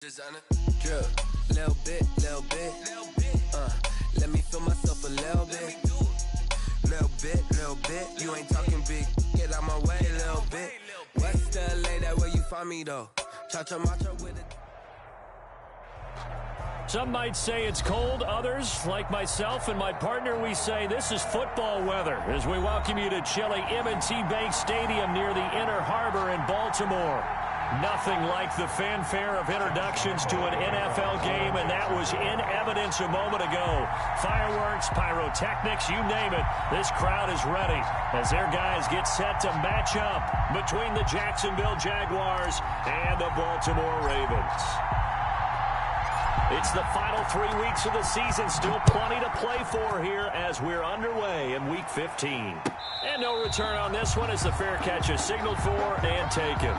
Designer, drip, little bit, let me feel myself a little bit, you ain't talking big, get out my way, little bit, West LA, that where you find me though, cha-cha macha with it. Some might say it's cold. Others, like myself and my partner, we say this is football weather as we welcome you to chilly M&T Bank Stadium near the Inner Harbor in Baltimore. Nothing like the fanfare of introductions to an NFL game, and that was in evidence a moment ago. Fireworks, pyrotechnics, you name it. This crowd is ready as their guys get set to match up between the Jacksonville Jaguars and the Baltimore Ravens. It's the final 3 weeks of the season. Still plenty to play for here as we're underway in Week 15. And no return on this one as the fair catch is signaled for and taken.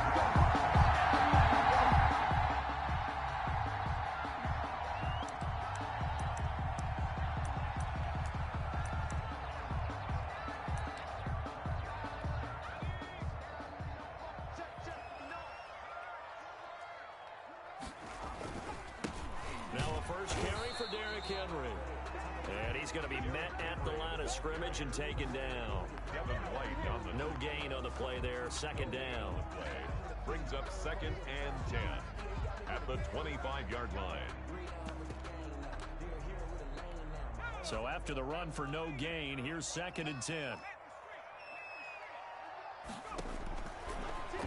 And taken down. No gain on the play there. Second down. Brings up 2nd and 10 at the 25-yard line. So after the run for no gain, here's 2nd and 10.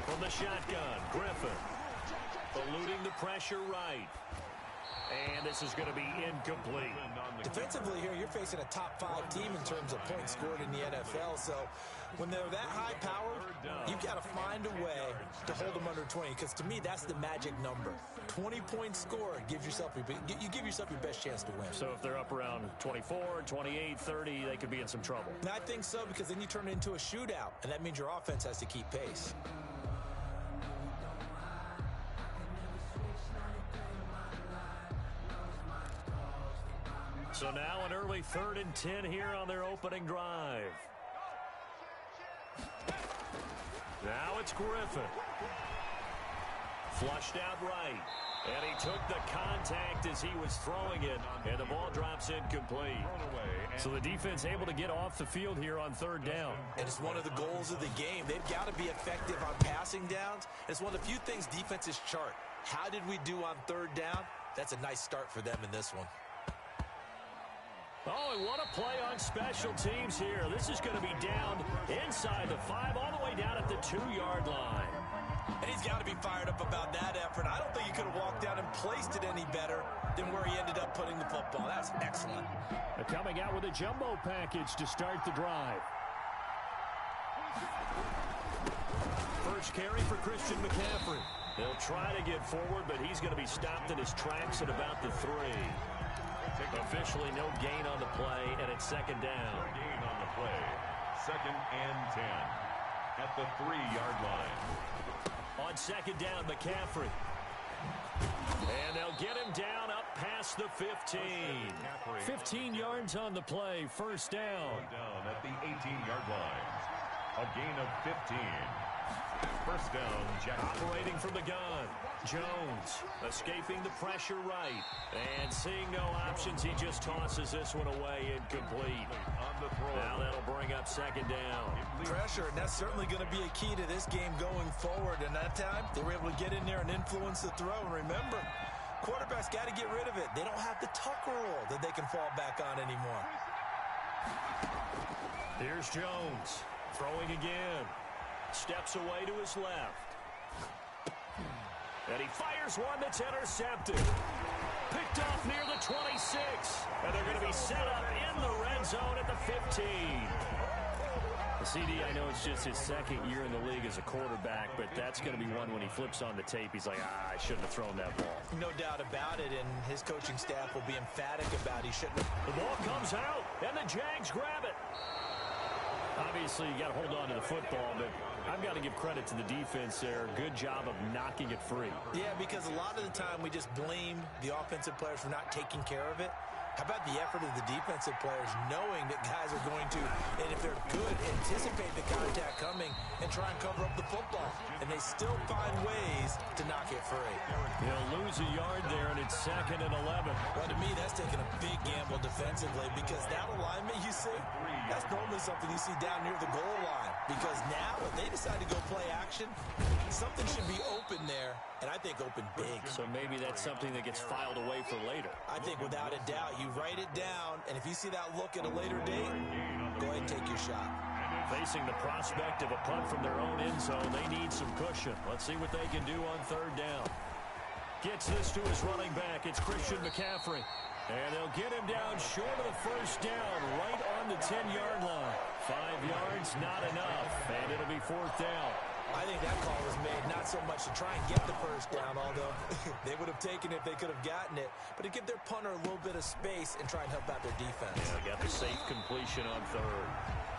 From the shotgun, Griffin eluding the pressure right. And this is going to be incomplete. Defensively here, you're facing a top 5 team in terms of points scored in the NFL. So when they're that high powered, you've got to find a way to hold them under 20. Because to me, that's the magic number. 20 points scored gives yourself you give yourself your best chance to win. So if they're up around 24, 28, 30, they could be in some trouble. And I think so, because then you turn it into a shootout. And that means your offense has to keep pace. So now an early 3rd and 10 here on their opening drive. Now it's Griffin. Flushed out right. And he took the contact as he was throwing it. And the ball drops incomplete. So the defense able to get off the field here on 3rd down. And it's one of the goals of the game. They've got to be effective on passing downs. It's one of the few things defenses chart. How did we do on 3rd down? That's a nice start for them in this one. Oh, and what a play on special teams here. This is going to be down inside the 5, all the way down at the 2-yard line. And he's got to be fired up about that effort. I don't think he could have walked down and placed it any better than where he ended up putting the football. That's excellent. They're coming out with a jumbo package to start the drive. First carry for Christian McCaffrey. He'll try to get forward, but he's going to be stopped in his tracks at about the 3. Officially no gain on the play, and it's 2nd down. No gain on the play. 2nd and 10 at the 3-yard line. On 2nd down, McCaffrey. And they'll get him down up past the 15. 15 yards on the play, 1st down. Down at the 18-yard line. A gain of 15. 1st down, Jackson. Operating from the gun. Jones escaping the pressure right. And seeing no options, he just tosses this one away incomplete. On the throw. Now that'll bring up 2nd down. Pressure, and that's certainly going to be a key to this game going forward. And that time, they were able to get in there and influence the throw. And remember, quarterbacks got to get rid of it. They don't have the tuck rule that they can fall back on anymore. Here's Jones throwing again. Steps away to his left. And he fires one that's intercepted. Picked off near the 26. And they're going to be set up in the red zone at the 15. The CD, I know it's just his 2nd year in the league as a quarterback, but that's going to be one when he flips on the tape, he's like, I shouldn't have thrown that ball. No doubt about it, and his coaching staff will be emphatic about he shouldn't have. The ball comes out, and the Jags grab it. Obviously, you got to hold on to the football, but I've got to give credit to the defense there. Good job of knocking it free. Yeah, because a lot of the time we just blame the offensive players for not taking care of it. How about the effort of the defensive players knowing that guys are going to, and if they're good, anticipate the contact coming and try and cover up the football. And they still find ways to knock it free. He'll lose a yard there, and it's 2nd and 11. Well, to me, that's taking a big gamble defensively because that alignment you see, that's normally something you see down near the goal line. Because now, if they decide to go play action, something should be open there, and I think open big. So maybe that's something that gets filed away for later. I think without a doubt, you write it down, and if you see that look at a later date, go ahead and take your shot. Facing the prospect of a punt from their own end zone, they need some cushion. Let's see what they can do on 3rd down. Gets this to his running back. It's Christian McCaffrey. And they'll get him down short of the 1st down, right on the 10-yard line. 5 yards, not enough, and it'll be 4th down. I think that call was made not so much to try and get the 1st down, although they would have taken it if they could have gotten it, but to give their punter a little bit of space and try and help out their defense. Yeah, they got the safe completion on 3rd.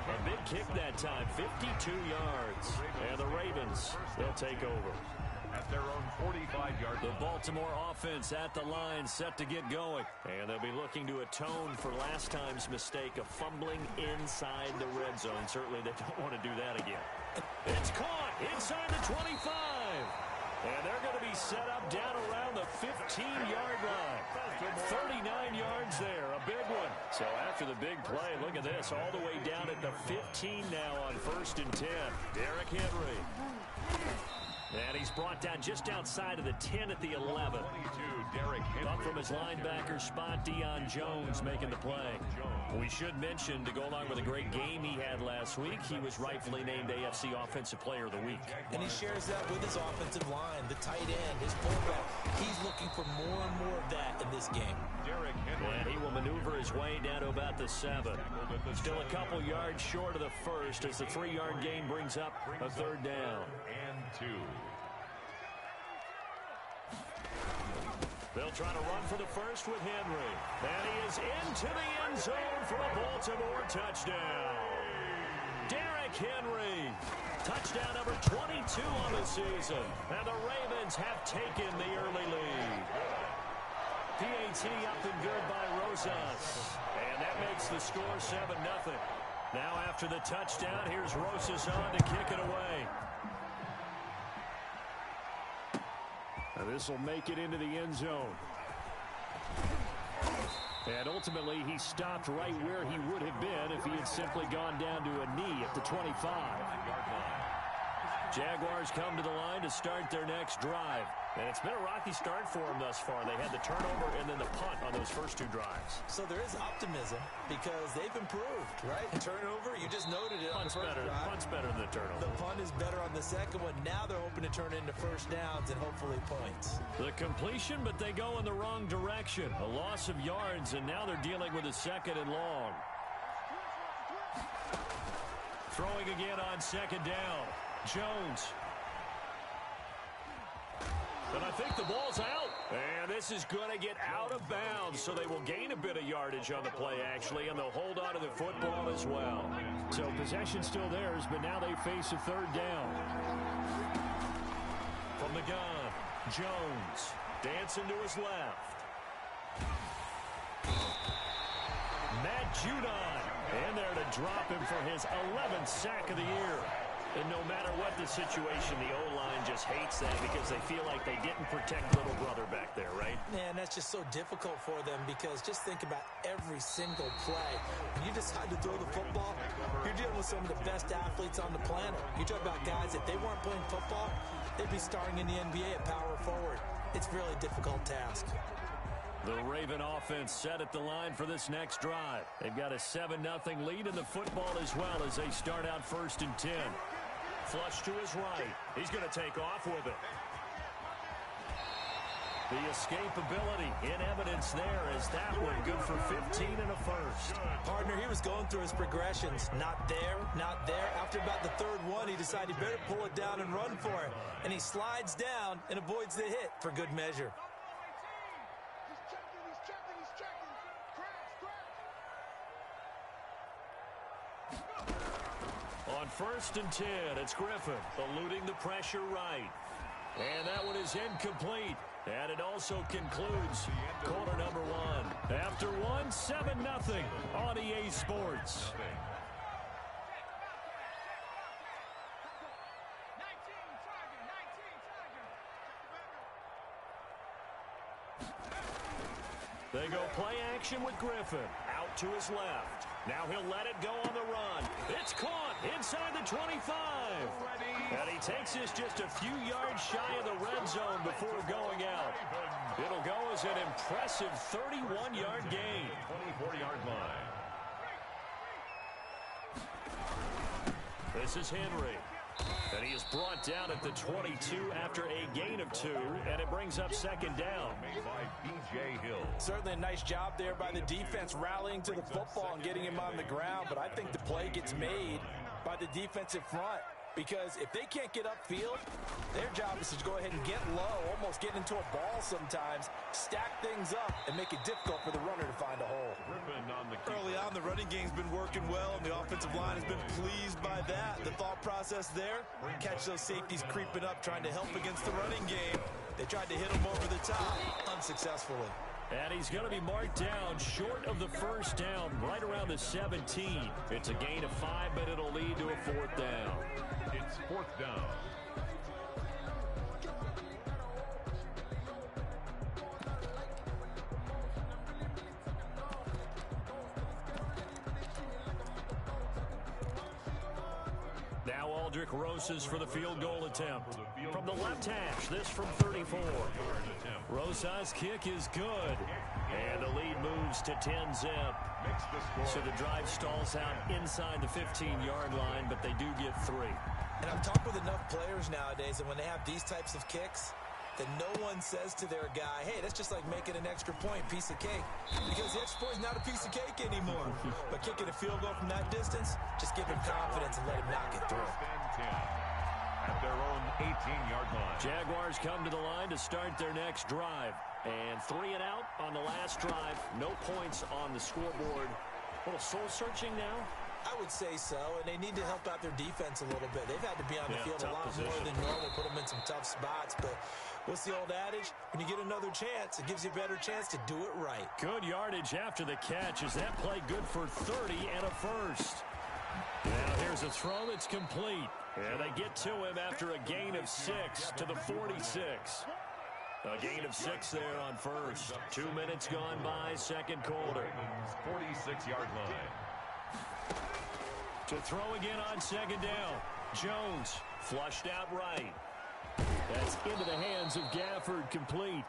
A big kick that time, 52 yards. And the Ravens, they'll take over. At their own 45-yard line. The Baltimore offense at the line, set to get going. And they'll be looking to atone for last time's mistake of fumbling inside the red zone. Certainly they don't want to do that again. It's caught inside the 25. And they're going to be set up down around the 15-yard line. 39 yards there, a big one. So after the big play, look at this, all the way down at the 15 now on 1st and 10. Derrick Henry. And he's brought down just outside of the 10 at the 11. Up from his linebacker spot, Deion Jones making the play. We should mention, to go along with a great game he had last week, he was rightfully named AFC Offensive Player of the Week. And he shares that with his offensive line, the tight end, his fullback. He's looking for more and more of that in this game. And he will maneuver his way down to about the 7. Still a couple yards short of the 1st as the 3-yard gain brings up a 3rd down. And 2. They'll try to run for the 1st with Henry. And he is into the end zone for a Baltimore touchdown. Derrick Henry. Touchdown number 22 on the season. And the Ravens have taken the early lead. PAT up and good by Rosas. And that makes the score 7-0. Now after the touchdown, here's Rosas on to kick it away. And this will make it into the end zone. And ultimately, he stopped right where he would have been if he had simply gone down to a knee at the 25. Jaguars come to the line to start their next drive. And it's been a rocky start for them thus far. They had the turnover and then the punt on those first 2 drives. So there is optimism because they've improved, right? Turnover, you just noted it. Punt's better than the turnover. The punt is better on the second one. Now they're hoping to turn it into 1st downs and hopefully points. The completion, but they go in the wrong direction. A loss of yards, and now they're dealing with a 2nd and long. Throwing again on 2nd down. Jones. But I think the ball's out. And this is going to get out of bounds, so they will gain a bit of yardage on the play, actually, and they'll hold on to the football as well. So possession still theirs, but now they face a 3rd down. From the gun, Jones dancing to his left. Matt Judon in there to drop him for his 11th sack of the year. And no matter what the situation, the O-line just hates that because they feel like they didn't protect little brother back there, right? Man, that's just so difficult for them because just think about every single play. When you decide to throw the football, you're dealing with some of the best athletes on the planet. You talk about guys, if they weren't playing football, they'd be starring in the NBA at power forward. It's a really difficult task. The Raven offense set at the line for this next drive. They've got a 7-0 lead in the football as well as they start out 1st and 10. Flush to his right. He's going to take off with it. The escapability in evidence there as that one good for 15 and a 1st. Partner, he was going through his progressions. Not there, not there. After about the 3rd one, he decided he better pull it down and run for it. And he slides down and avoids the hit for good measure. On 1st and 10, it's Griffin eluding the pressure right. And that one is incomplete. And it also concludes quarter number one. After one, 7-0 on EA Sports. They go play action with Griffin. Out to his left. Now he'll let it go on the run. It's caught inside the 25. And he takes this just a few yards shy of the red zone before going out. It'll go as an impressive 31-yard gain. 24-yard line. This is Henry. And he is brought down at the 22 after a gain of 2, and it brings up second down. Made by B.J. Hill. Certainly a nice job there by the defense rallying to the football and getting him on the ground, but I think the play gets made by the defensive front. Because if they can't get upfield, their job is to go ahead and get low, almost get into a ball sometimes, stack things up, and make it difficult for the runner to find a hole. Early on, the running game's been working well, and the offensive line has been pleased by that. The thought process there, catch those safeties creeping up, trying to help against the running game. They tried to hit him over the top, unsuccessfully. And he's going to be marked down short of the first down, right around the 17. It's a gain of 5, but it'll lead to a fourth down. It's fourth down. Now Aldrich Rosas for the field goal attempt. From the left hash, this from 34. Rosas' kick is good. And the lead moves to 10-zip. So the drive stalls out inside the 15-yard line, but they do get 3. And I've talked with enough players nowadays, and when they have these types of kicks, that no one says to their guy, hey, that's just like making an extra point, piece of cake. Because the extra point is not a piece of cake anymore. But kicking a field goal from that distance, just give him confidence and let him knock it through. At their own 18-yard line. Jaguars come to the line to start their next drive. And 3 and out on the last drive. No points on the scoreboard. A little soul-searching now. I would say so, and they need to help out their defense a little bit. They've had to be on the field a lot more than normal, put them in some tough spots. But what's the old adage? When you get another chance, it gives you a better chance to do it right. Good yardage after the catch. Is that play good for 30 and a first? Now here's a throw that's complete. And they get to him after a gain of 6 to the 46. A gain of 6 there on first. 2 minutes gone by, second quarter. 46-yard line. To throw again on second down. Jones flushed out right. That's into the hands of Gafford, complete.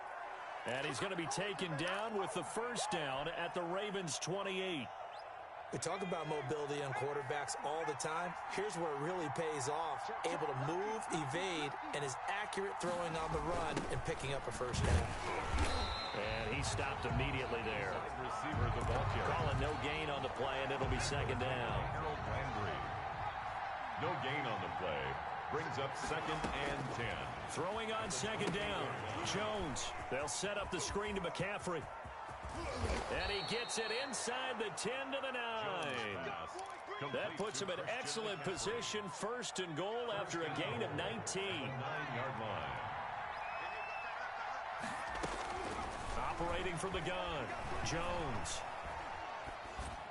And he's going to be taken down with the first down at the Ravens' 28. We talk about mobility on quarterbacks all the time. Here's where it really pays off. Able to move, evade, and is accurate throwing on the run and picking up a first down. And he stopped immediately there. Receiver, the ball carrier. Calling no gain on the play, and it'll be second down. No gain on the play. Brings up second and 10. Throwing on second down. Jones. They'll set up the screen to McCaffrey. And he gets it inside the 10 to the 9. That puts him in excellent position, first and goal after a gain of 19. 9-yard line. Operating from the gun, Jones.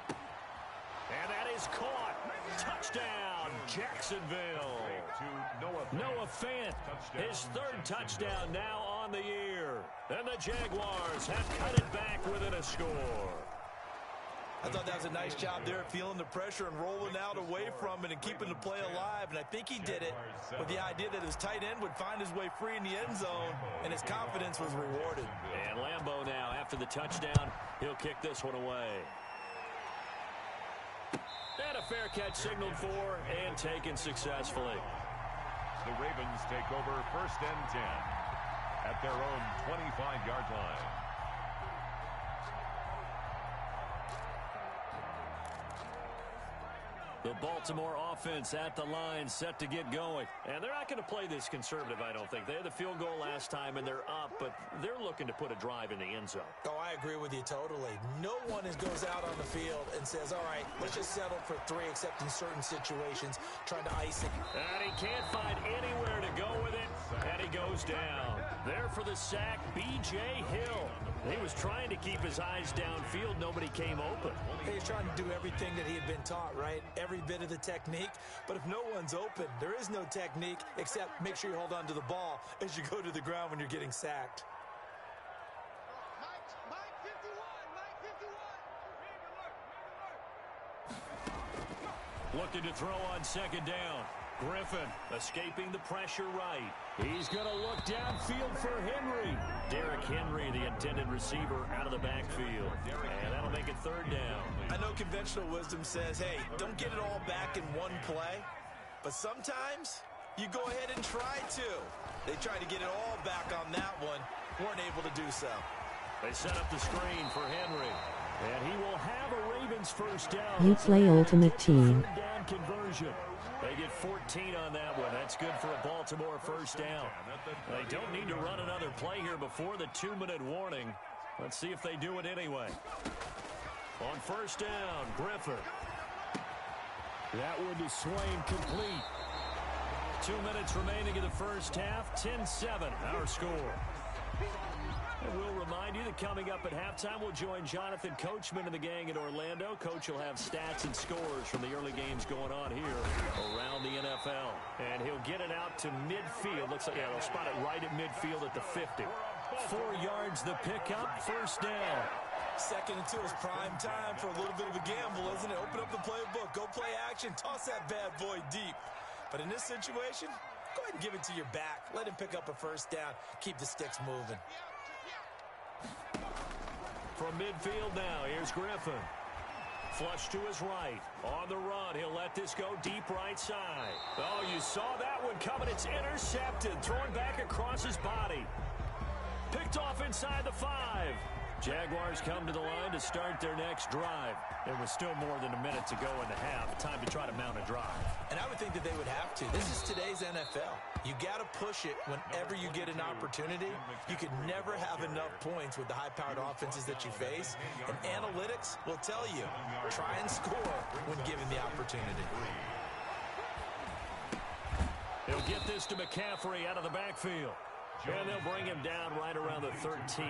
And that is caught. Touchdown, Jacksonville. Noah Fant, his 3rd touchdown now on the year. And the Jaguars have cut it back within a score. I thought that was a nice job there, feeling the pressure and rolling out away from it and keeping the play alive. And I think he did it with the idea that his tight end would find his way free in the end zone, and his confidence was rewarded. And Lambeau now, after the touchdown, he'll kick this one away. And a fair catch signaled for and taken successfully. The Ravens take over first and 10 at their own 25-yard line. The Baltimore offense at the line, set to get going. And they're not going to play this conservative, I don't think. They had the field goal last time, and they're up, but they're looking to put a drive in the end zone. Oh, I agree with you totally. No one goes out on the field and says, all right, let's just settle for 3, except in certain situations, trying to ice it. And he can't find anywhere to go with it, and he goes down. There for the sack, B.J. Hill. He was trying to keep his eyes downfield. Nobody came open. He was trying to do everything that he had been taught, right? Every bit of the technique. But if no one's open, there is no technique except make sure you hold on to the ball as you go to the ground when you're getting sacked. Looking to throw on second down. Griffin escaping the pressure right. He's going to look downfield for Henry. Derrick Henry, the intended receiver, out of the backfield. And that'll make it third down. I know conventional wisdom says, hey, don't get it all back in one play. But sometimes you go ahead and try to. They tried to get it all back on that one. Weren't able to do so. They set up the screen for Henry. And he will have a Ravens first down. You play Ultimate Team. Third down conversion. They get 14 on that one. That's good for a Baltimore first down. They don't need to run another play here before the 2-minute warning. Let's see if they do it anyway. On first down, Griffin. That one to Swain, complete. 2 minutes remaining in the first half. 10-7, our score. And we'll remind you that coming up at halftime, we'll join Jonathan Coachman and the gang in Orlando. Coach will have stats and scores from the early games going on here around the NFL. And he'll get it out to midfield. Looks like, yeah, they'll spot it right at midfield at the 50. 4 yards the pickup, first down. 2nd and 2 is prime time for a little bit of a gamble, isn't it? Open up the playbook, go play action, toss that bad boy deep. But in this situation, go ahead and give it to your back. Let him pick up a first down. Keep the sticks moving. From midfield now, here's Griffin. Flush to his right. On the run, he'll let this go deep right side. Oh, you saw that one coming. It's intercepted. Thrown back across his body. Picked off inside the 5. Jaguars come to the line to start their next drive. There was still more than a minute to go in the half. Time to try to mount a drive. And I would think that they would have to. This is today's NFL. You got to push it whenever you get an opportunity. You could never have enough points with the high-powered offenses that you face. And analytics will tell you, try and score when given the opportunity. He'll get this to McCaffrey out of the backfield. And they'll bring him down right around the 13.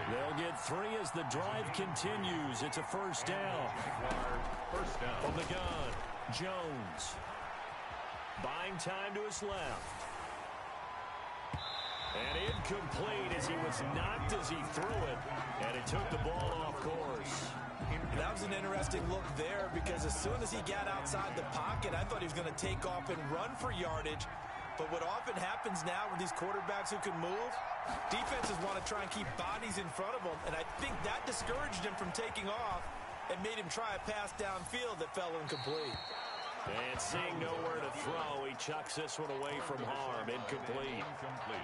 They'll get 3 as the drive continues. It's a first down. From the gun, Jones. Buying time to his left. And incomplete as he was knocked as he threw it. And it took the ball off course. That was an interesting look there because as soon as he got outside the pocket, I thought he was going to take off and run for yardage. But what often happens now with these quarterbacks who can move, defenses want to try and keep bodies in front of them, and I think that discouraged him from taking off and made him try a pass downfield that fell incomplete. And seeing nowhere to throw, he chucks this one away from harm. Incomplete.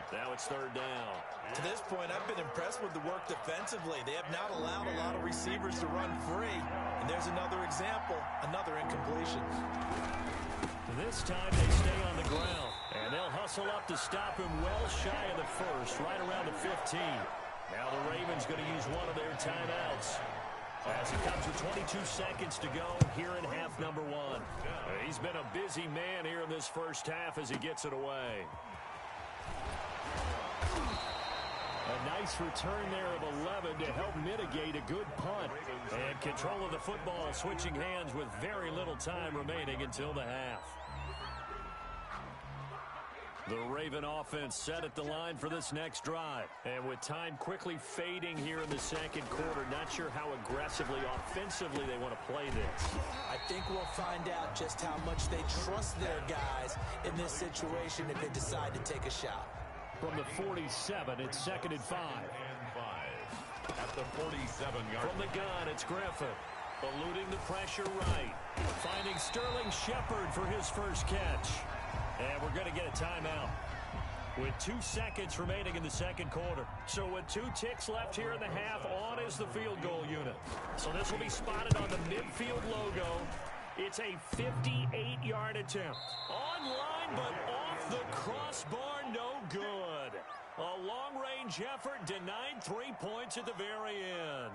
Now it's third down. To this point, I've been impressed with the work defensively. They have not allowed a lot of receivers to run free, and there's another example, another incompletion. This time they stay on the ground, and they'll hustle up to stop him well shy of the first, right around the 15. Now the Ravens going to use one of their timeouts as it comes with 22 seconds to go here in half number 1. He's been a busy man here in this first half as he gets it away. A nice return there of 11 to help mitigate a good punt. And control of the football switching hands with very little time remaining until the half. The Raven offense set at the line for this next drive. And with time quickly fading here in the second quarter, not sure how aggressively, offensively they want to play this. I think we'll find out just how much they trust their guys in this situation if they decide to take a shot. From the 47, it's 2nd and 5. At the 47-yard. From the gun, it's Griffin. Eluding the pressure right. Finding Sterling Shepard for his first catch. And we're going to get a timeout with 2 seconds remaining in the second quarter. So with 2 ticks left here in the half, on is the field goal unit. So this will be spotted on the midfield logo. It's a 58-yard attempt. Online, but off the crossbar, no good. A long-range effort denied 3 points at the very end.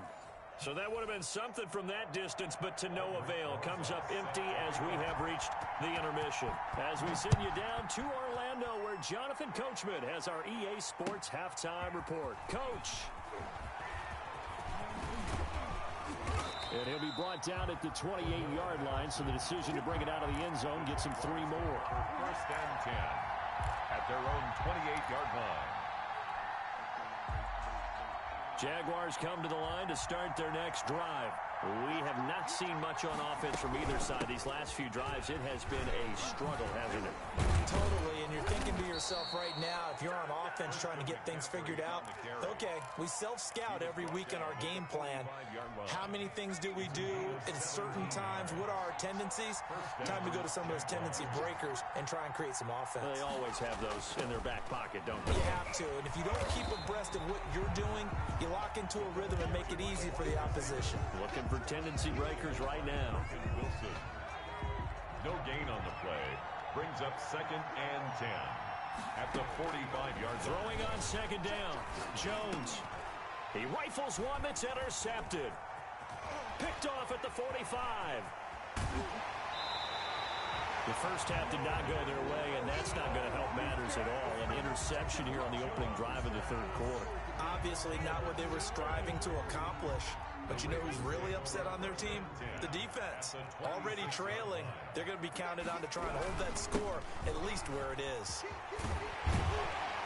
So that would have been something from that distance, but to no avail. Comes up empty as we have reached the intermission. As we send you down to Orlando, where Jonathan Coachman has our EA Sports halftime report. Coach. And he'll be brought down at the 28-yard line, so the decision to bring it out of the end zone gets him 3 more. First and 10 at their own 28-yard line. Jaguars come to the line to start their next drive. We have not seen much on offense from either side these last few drives. It has been a struggle, hasn't it? Totally, and you're thinking to yourself right now, if you're on offense trying to get things figured out, okay, we self-scout every week in our game plan. How many things do we do at certain times? What are our tendencies? Time to go to some of those tendency breakers and try and create some offense. They always have those in their back pocket, don't they? You have to, and if you don't keep abreast of what you're doing, you lock into a rhythm and make it easy for the opposition. Looking for tendency breakers right now. Wilson. No gain on the play. Brings up 2nd and 10 at the 45-yard line. Throwing on 2nd down. Jones. He rifles one that's intercepted. Picked off at the 45. The first half did not go their way, and that's not going to help matters at all. An interception here on the opening drive of the third quarter. Obviously not what they were striving to accomplish. But you know who's really upset on their team? The defense. Already trailing. They're going to be counted on to try and hold that score at least where it is.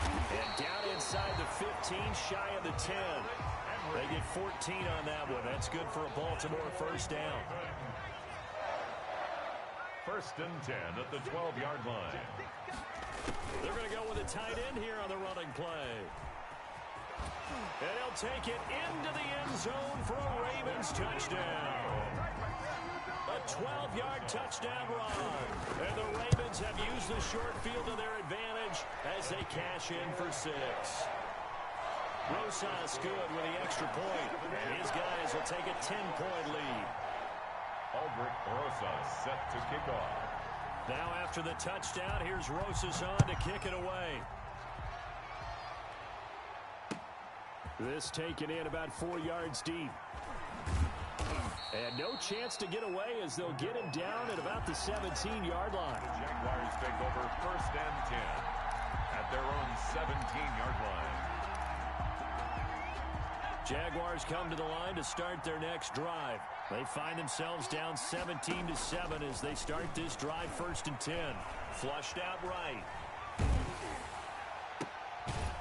And down inside the 15, shy of the 10. They get 14 on that one. That's good for a Baltimore first down. First and 10 at the 12-yard line. They're going to go with a tight end here on the running play. And he'll take it into the end zone for a Ravens touchdown. A 12-yard touchdown run. And the Ravens have used the short field to their advantage as they cash in for 6. Rosas good with the extra point. His guys will take a 10-point lead. Aldrich Rosas set to kick off. Now after the touchdown, here's Rosas on to kick it away. This taken in about 4 yards deep. And no chance to get away as they'll get him down at about the 17-yard line. The Jaguars take over first and 10 at their own 17-yard line. Jaguars come to the line to start their next drive. They find themselves down 17-7 as they start this drive first and 10. Flushed out right.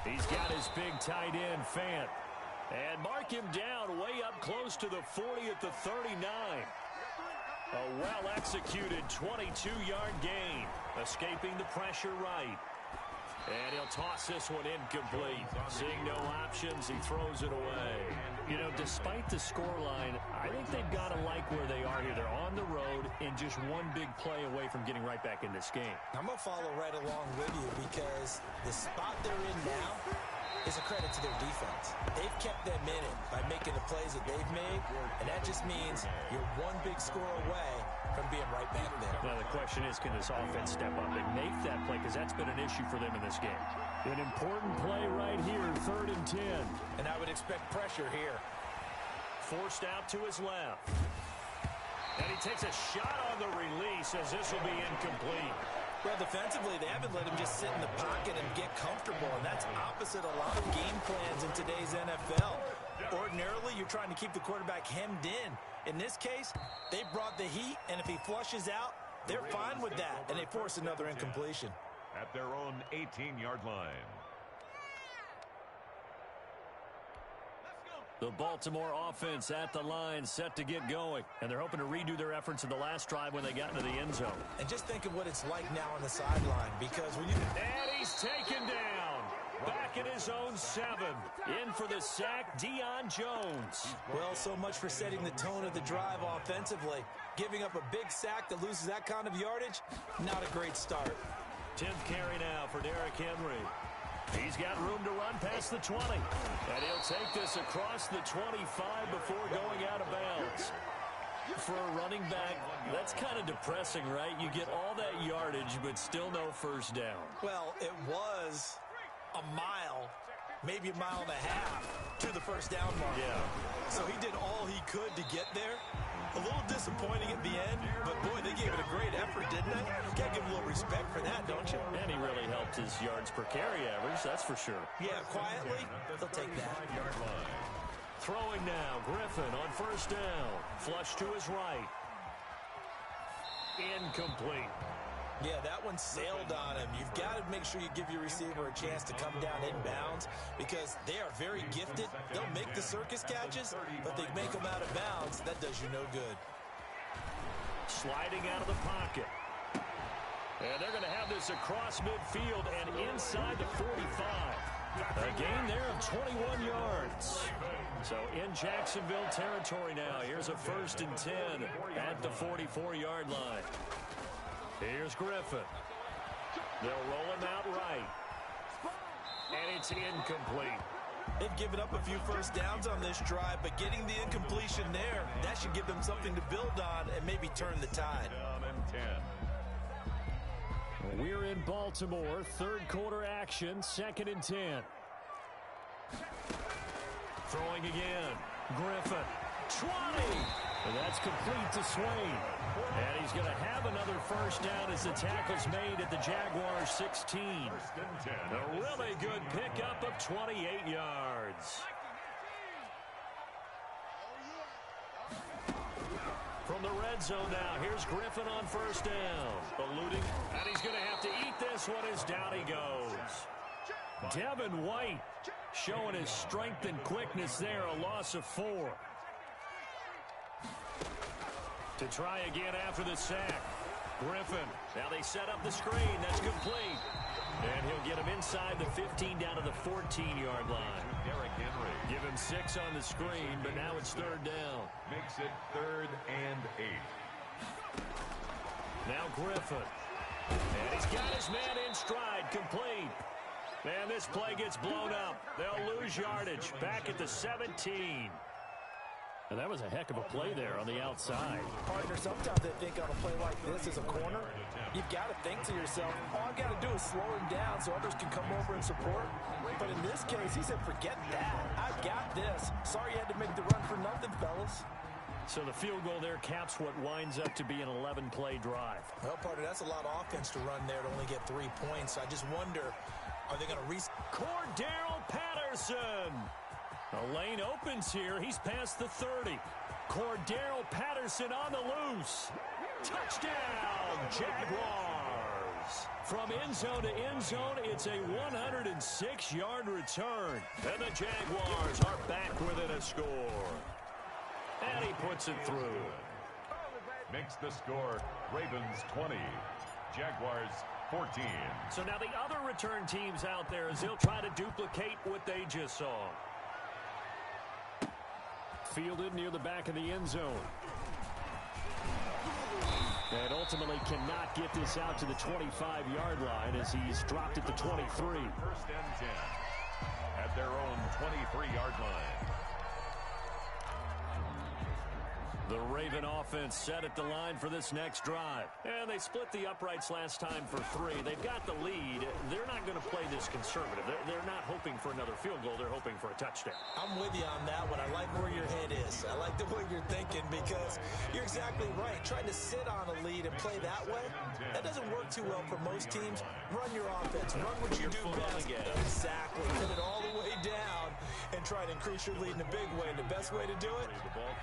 He's got his big tight end, Fant. And mark him down way up close to the 40 at the 39. A well-executed 22-yard gain. Escaping the pressure right. And he'll toss this one incomplete. Seeing no options, he throws it away. You know, despite the scoreline, I think they've got to like where they are here. They're on the road and just one big play away from getting right back in this game. I'm going to follow right along with you because the spot they're in now is a credit to their defense. They've kept them in it by making the plays that they've made, and that just means you're one big score away from being right back there. Now the question is, can this offense step up and make that play? Because that's been an issue for them in this game. An important play right here, 3rd and 10. And I would expect pressure here. Forced out to his left. And he takes a shot on the release as this will be incomplete. Well, defensively, they haven't let him just sit in the pocket and get comfortable, and that's opposite a lot of game plans in today's NFL. Ordinarily, you're trying to keep the quarterback hemmed in. In this case, they brought the heat, and if he flushes out, they're fine with that, and they force another incompletion. At their own 18-yard line. The Baltimore offense at the line, set to get going. And they're hoping to redo their efforts in the last drive when they got into the end zone. And just think of what it's like now on the sideline, because when you... And he's taken down. Back at his own 7. In for the sack, Deion Jones. Well, so much for setting the tone of the drive offensively. Giving up a big sack that loses that kind of yardage, not a great start. 10th carry now for Derrick Henry. He's got room to run past the 20. And he'll take this across the 25 before going out of bounds. For a running back, that's kind of depressing, right? You get all that yardage, but still no first down. Well, it was a mile, maybe a mile and a half to the first down mark. Yeah. So he did all he could to get there. A little disappointing at the end, but boy, they gave it a great effort, didn't they? You gotta give a little respect for that, don't you? And he really helped his yards per carry average, that's for sure. Yeah, quietly, they'll take that. Throwing now, Griffin on first down. Flush to his right. Incomplete. Yeah, that one sailed on him. You've got to make sure you give your receiver a chance to come down inbounds because they are very gifted. They'll make the circus catches, but they make them out of bounds. That does you no good. Sliding out of the pocket. And they're going to have this across midfield and inside the 45. A gain there of 21 yards. So in Jacksonville territory now. Here's a 1st and 10 at the 44-yard line. Here's Griffin. They'll roll him out right. And it's incomplete. They've given up a few first downs on this drive, but getting the incompletion there, that should give them something to build on and maybe turn the tide. We're in Baltimore. Third quarter action. 2nd and 10. Throwing again. Griffin. 20. And that's complete to Swain. And he's going to have another first down as the tackle's made at the Jaguars 16. A really good pickup of 28 yards. From the red zone now, here's Griffin on first down. Eluding, and he's going to have to eat this one as down he goes. Devin White showing his strength and quickness there, a loss of 4. To try again after the sack. Griffin, now they set up the screen, that's complete. And he'll get him inside the 15 down to the 14-yard line. Derrick Henry. Give him 6 on the screen, but now it's 3rd down. Makes it 3rd and 8. Now Griffin. And he's got his man in stride, complete. Man, this play gets blown up. They'll lose yardage back at the 17. And that was a heck of a play there on the outside. Partner, sometimes they think on a play like this as a corner, you've got to think to yourself, all I got to do is slow him down so others can come over and support. But in this case, he said, forget that. I've got this. Sorry you had to make the run for nothing, fellas. So the field goal there caps what winds up to be an 11-play drive. Well, partner, that's a lot of offense to run there to only get 3 points. I just wonder, are they going to Cordero Patterson. The lane opens here. He's past the 30. Cordero Patterson on the loose. Touchdown, Jaguars. From end zone to end zone, it's a 106-yard return. And the Jaguars are back within a score. And he puts it through. Makes the score Ravens 20, Jaguars 14. So now the other return teams out there as they'll try to duplicate what they just saw. Fielded near the back of the end zone. And ultimately cannot get this out to the 25-yard line as he's dropped at the 23. 1st and 10 at their own 23-yard line. The Raven offense set at the line for this next drive. And they split the uprights last time for 3. They've got the lead. They're not going to play this conservative. They're not hoping for another field goal. They're hoping for a touchdown. I'm with you on that one. I like where your head is. I like the way you're thinking because you're exactly right. Trying to sit on a lead and play that way, that doesn't work too well for most teams. Run your offense. Run what you do best. Exactly. Put it all the way down and try to increase your lead in a big way. And the best way to do it,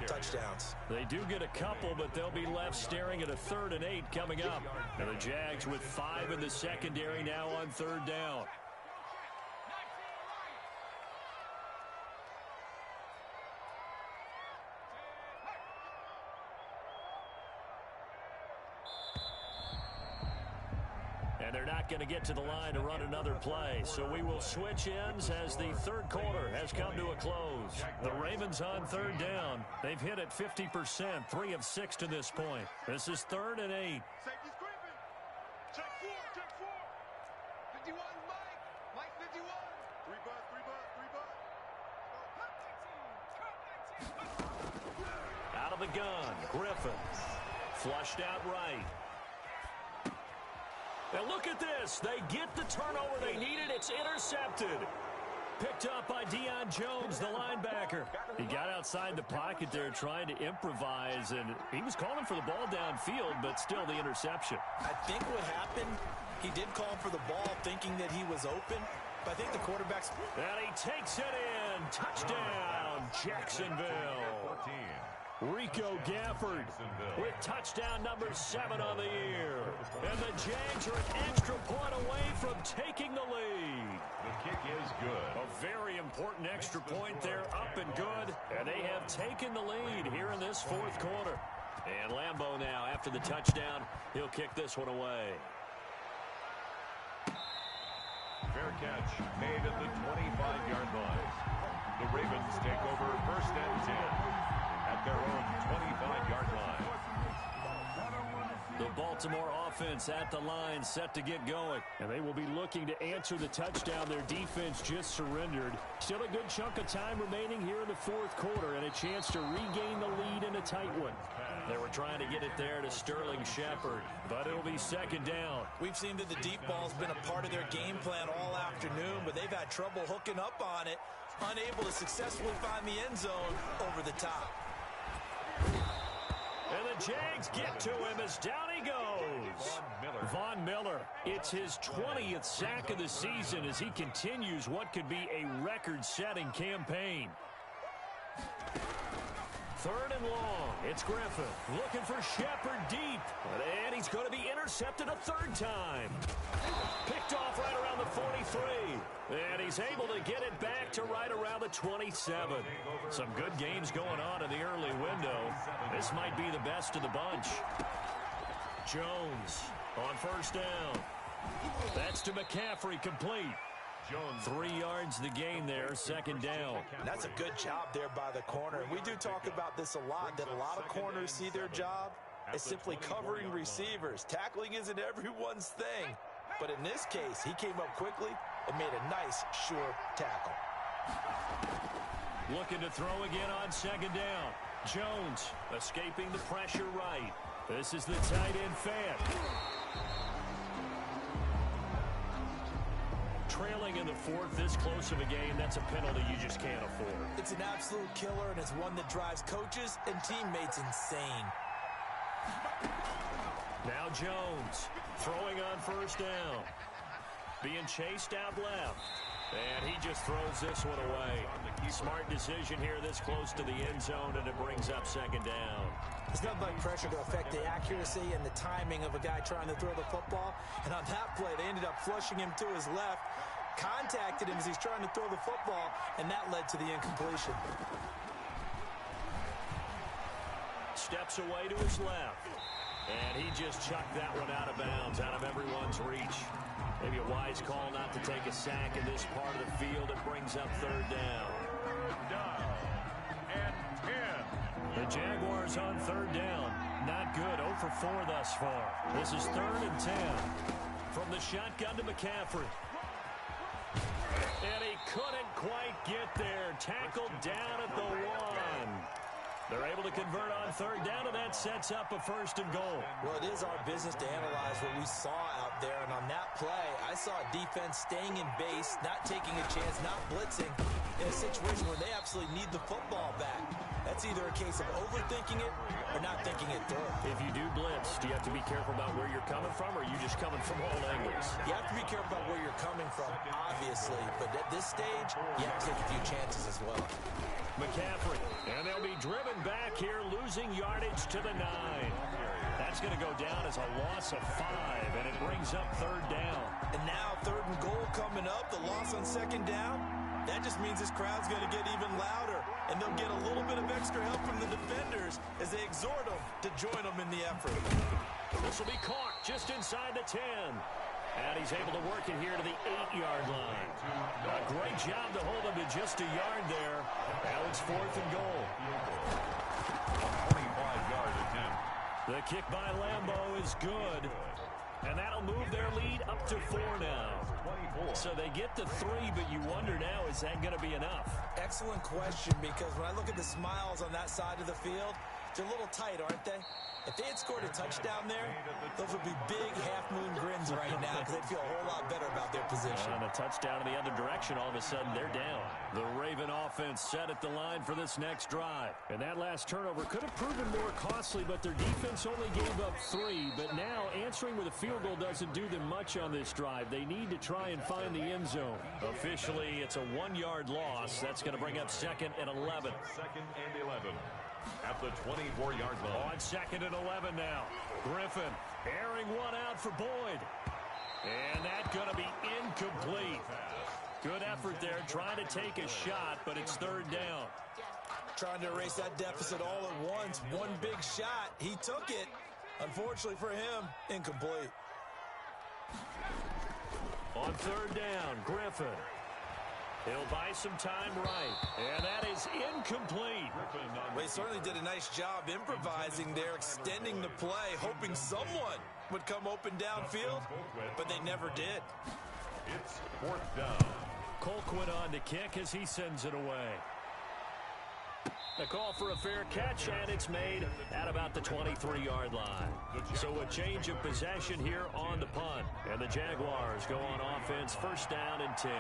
touchdowns. They do get a couple, but they'll be left staring at a 3rd and 8 coming up. And the Jags with 5 in the secondary now on 3rd down. And they're not going to get to the line to run another play. So we will switch ends as the 3rd quarter has come to a close. The Ravens on 3rd down. They've hit it 50%, 3 of 6 to this point. This is 3rd and 8. Safety's creeping. Check 4, check 4. 51, Mike 51. 3 butt, 3 butt, 3 butt. Out of the gun. Griffin. Flushed out right. And look at this. They get the turnover they needed. It's intercepted. Picked up by Deion Jones, the linebacker. He got outside the pocket there trying to improvise, and he was calling for the ball downfield, but still the interception. I think what happened, he did call for the ball thinking that he was open, but I think the quarterback's... And he takes it in. Touchdown, Jacksonville. 14. Rico Gafford with touchdown number 7 on the year. And the Jags are an extra point away from taking the lead. The kick is good. A very important extra point there, up and good. And they have taken the lead here in this fourth quarter. And Lambeau now, after the touchdown, he'll kick this one away. Fair catch made at the 25-yard line. The Ravens take over 1st and 10 at their own 25-yard line. The Baltimore offense at the line, set to get going. And they will be looking to answer the touchdown their defense just surrendered. Still a good chunk of time remaining here in the fourth quarter and a chance to regain the lead in a tight one. They were trying to get it there to Sterling Shepard, but it'll be 2nd down. We've seen that the deep ball's been a part of their game plan all afternoon, but they've had trouble hooking up on it, unable to successfully find the end zone over the top. And the Jags get to him as down he goes. Von Miller. It's his 20th sack of the season as he continues what could be a record-setting campaign. 3rd and long. It's Griffin looking for Shepard deep. And he's going to be intercepted a 3rd time. Picked off right around the 43. And he's able to get it back to right around the 27. Some good games going on in the early window. This might be the best of the bunch. Jones on 1st down. That's to McCaffrey, complete. 3 yards the gain there, 2nd down. That's a good job there by the corner. We do talk about this a lot, that a lot of corners see their job as simply covering receivers. Tackling isn't everyone's thing. But in this case, he came up quickly and made a nice, sure tackle. Looking to throw again on 2nd down. Jones escaping the pressure right. This is the tight end Fant. Trailing in the 4th, this close of a game, that's a penalty you just can't afford. It's an absolute killer, and it's one that drives coaches and teammates insane. Now Jones throwing on 1st down. Being chased out left. And he just throws this one away. Smart decision here this close to the end zone, and it brings up 2nd down. There's nothing but pressure to affect the accuracy and the timing of a guy trying to throw the football. And on that play, they ended up flushing him to his left, contacted him as he's trying to throw the football, and that led to the incompletion. Steps away to his left. And he just chucked that one out of bounds, out of everyone's reach. Maybe a wise call not to take a sack in this part of the field. It brings up 3rd down. Down and 10. The Jaguars on 3rd down. Not good. 0 for 4 thus far. This is 3rd and 10. From the shotgun to McCaffrey. And he couldn't quite get there. Tackled down at the 1. They're able to convert on 3rd down, and that sets up a 1st and goal. Well, it is our business to analyze what we saw out there, and on that play, I saw defense staying in base, not taking a chance, not blitzing, in a situation where they absolutely need the football back. That's either a case of overthinking it or not thinking it through. If you do blitz, do you have to be careful about where you're coming from, or are you just coming from all angles? You have to be careful about where you're coming from, obviously, but at this stage, you have to take a few chances as well. McCaffrey, and they'll be driven back here, losing yardage to the 9. That's going to go down as a loss of 5, and it brings up 3rd down. And now 3rd and goal coming up, the loss on 2nd down. That just means this crowd's going to get even louder, and they'll get a little bit of extra help from the defenders as they exhort them to join them in the effort. This will be caught just inside the 10. And he's able to work it here to the 8-yard line. A great job to hold him to just a yard there. Now it's 4th and goal. 25-yard attempt. The kick by Lambeau is good. And that'll move their lead up to 4 now. 24. So they get to 3, but you wonder now, is that going to be enough? Excellent question, because when I look at the smiles on that side of the field, They're a little tight, aren't they? If they had scored a touchdown there, those would be big half-moon grins right now because they'd feel a whole lot better about their position. And a touchdown in the other direction, all of a sudden they're down. The Raven offense set at the line for this next drive. And that last turnover could have proven more costly, but their defense only gave up 3. But now answering with a field goal doesn't do them much on this drive. They need to try and find the end zone. Officially, it's a 1-yard loss. That's going to bring up 2nd and 11. 2nd and 11. At the 24-yard line. On 2nd and 11 now. Griffin airing one out for Boyd. And that's going to be incomplete. Good effort there, trying to take a shot, but it's 3rd down. Trying to erase that deficit all at once. One big shot. He took it. Unfortunately for him, incomplete. On 3rd down, Griffin. He'll buy some time right. And that is incomplete. Well, he certainly did a nice job improvising there, extending the play, hoping someone would come open downfield, but they never did. It's 4th down. Colquitt on to kick as he sends it away. The call for a fair catch, and it's made at about the 23-yard line. So a change of possession here on the punt. And the Jaguars go on offense, 1st down and 10.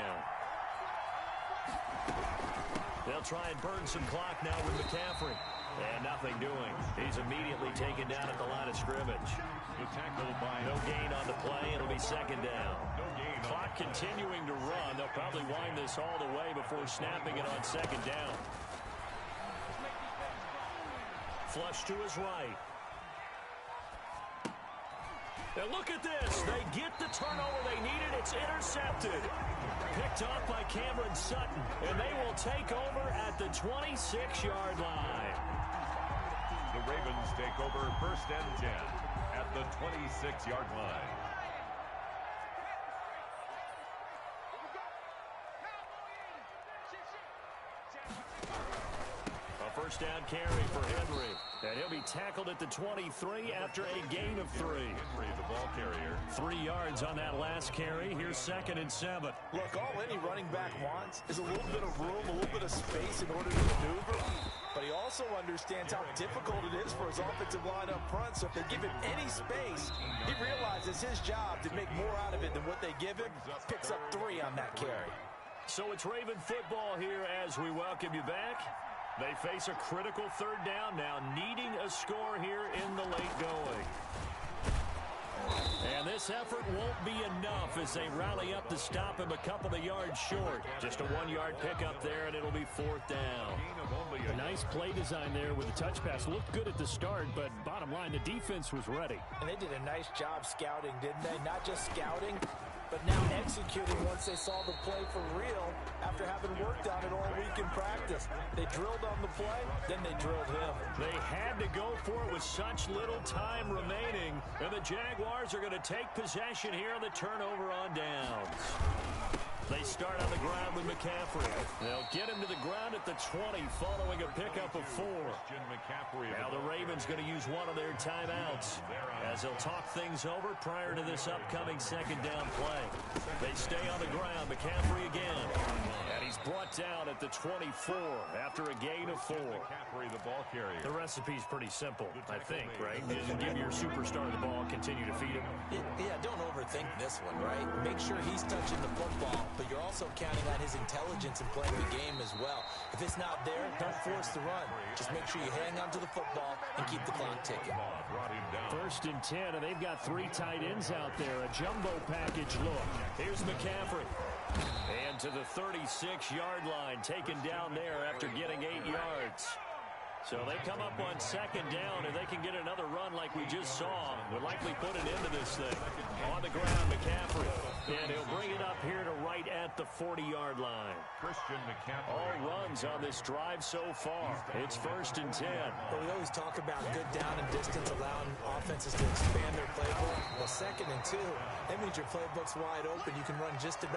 They'll try and burn some clock now with McCaffrey. And nothing doing. He's immediately taken down at the line of scrimmage. The tackle by no gain on the play. It'll be 2nd down. No gain. Clock continuing to run. They'll probably wind this all the way before snapping it on 2nd down. Flush to his right. Now look at this. They get the turnover they needed. It's intercepted. Picked off by Cameron Sutton. And they will take over at the 26-yard line. The Ravens take over 1st and 10 at the 26-yard line. A 1st down carry for Henry. And he'll be tackled at the 23 after a gain of 3. Henry, the ball carrier. 3 yards on that last carry. Here's 2nd and 7. Look, all any running back wants is a little bit of room, a little bit of space in order to maneuver. But he also understands how difficult it is for his offensive line up front. So if they give him any space, he realizes his job to make more out of it than what they give him. Picks up 3 on that carry. So it's Raven football here as we welcome you back. They face a critical 3rd down now, needing a score here in the late going. And this effort won't be enough as they rally up to stop him a couple of yards short. Just a 1-yard pickup there, and it'll be 4th down. A nice play design there with the touch pass. Looked good at the start, but bottom line, the defense was ready. And they did a nice job scouting, didn't they? Not just scouting, but now executing once they saw the play for real after having worked on it all week in practice. They drilled on the play, then they drilled him. They had to go for it with such little time remaining, and the Jaguars are going to take possession here on the turnover on downs. They start on the ground with McCaffrey. They'll get him to the ground at the 20 following a pickup of 4. Now the Ravens going to use one of their timeouts as they'll talk things over prior to this upcoming 2nd down play. They stay on the ground. McCaffrey again. And he's brought down at the 24 after a gain of 4. The recipe's pretty simple, I think, right? Just give your superstar the ball, continue to feed him. Yeah, don't overthink this one, right? Make sure he's touching the football, but you're also counting on his intelligence in playing the game as well. If it's not there, don't force the run. Just make sure you hang on to the football and keep the clock ticking. 1st and 10, and they've got 3 tight ends out there. A jumbo package look. Here's McCaffrey. And to the 36-yard line, taken down there after getting 8 yards. So they come up on 2nd down, and they can get another run like we just saw. Would likely put an end to this thing. On the ground, McCaffrey. And he'll bring it up here to right at the 40-yard line. All runs on this drive so far. It's 1st and 10. Well, we always talk about good down and distance, allowing offenses to expand their playbook. Well, 2nd and 2, that means your playbook's wide open. You can run just about